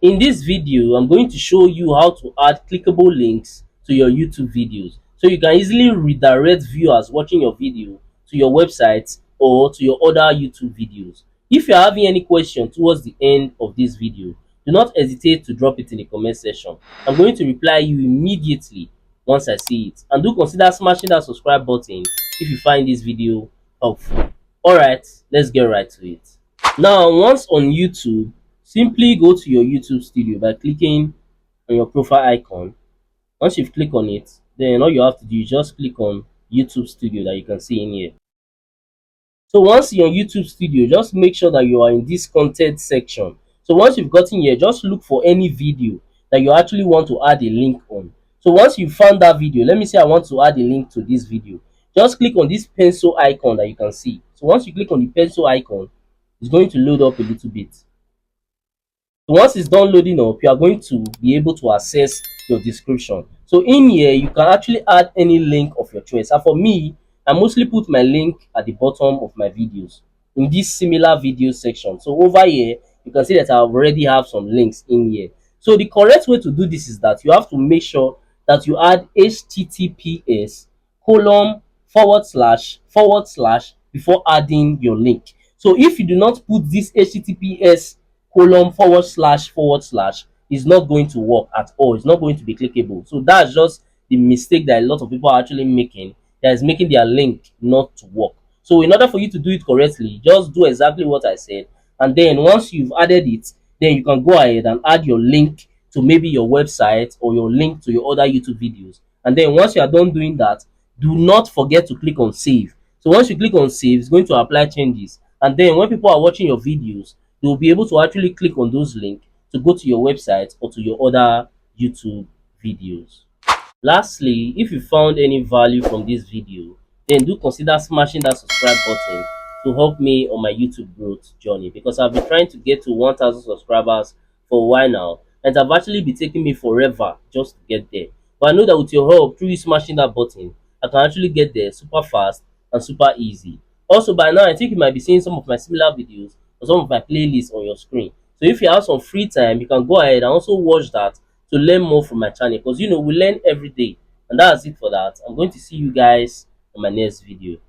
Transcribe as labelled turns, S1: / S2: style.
S1: In this video, I'm going to show you how to add clickable links to your YouTube videos so you can easily redirect viewers watching your video to your website or to your other YouTube videos. If you're having any question towards the end of this video, do not hesitate to drop it in the comment section. I'm going to reply you immediately once I see it. And do consider smashing that subscribe button if you find this video helpful. Alright, let's get right to it. Now, once on YouTube, simply go to your YouTube studio by clicking on your profile icon. Once you've clicked on it, then all you have to do is just click on YouTube studio that you can see in here. So once you're on YouTube studio, just make sure that you are in this content section. So once you've gotten here, just look for any video that you actually want to add a link on. So once you found that video, let me say I want to add a link to this video. Just click on this pencil icon that you can see. So once you click on the pencil icon, it's going to load up a little bit. So once it's done loading up, you are going to be able to access your description. So in here, you can actually add any link of your choice. And for me, I mostly put my link at the bottom of my videos in this similar video section. So over here, you can see that I already have some links in here. So the correct way to do this is that you have to make sure that you add https colon forward slash before adding your link. So if you do not put this https colon forward slash, is not going to work at all. It's not going to be clickable. So that's just the mistake that a lot of people are actually making, that is making their link not to work. So in order for you to do it correctly, just do exactly what I said, and then once you've added it, then you can go ahead and add your link to maybe your website or your link to your other YouTube videos. And then once you are done doing that, do not forget to click on save. So once you click on save, it's going to apply changes, and then when people are watching your videos, they will be able to actually click on those links to go to your website or to your other YouTube videos. Lastly, if you found any value from this video, then do consider smashing that subscribe button to help me on my YouTube growth journey, because I've been trying to get to 1,000 subscribers for a while now, and it's have actually been taking me forever just to get there. But I know that with your help, through you smashing that button, I can actually get there super fast and super easy. Also, by now, I think you might be seeing some of my similar videos or some of my playlists on your screen. So if you have some free time, you can go ahead and also watch that to learn more from my channel, because we learn every day. And that's it for that. I'm going to see you guys in my next video.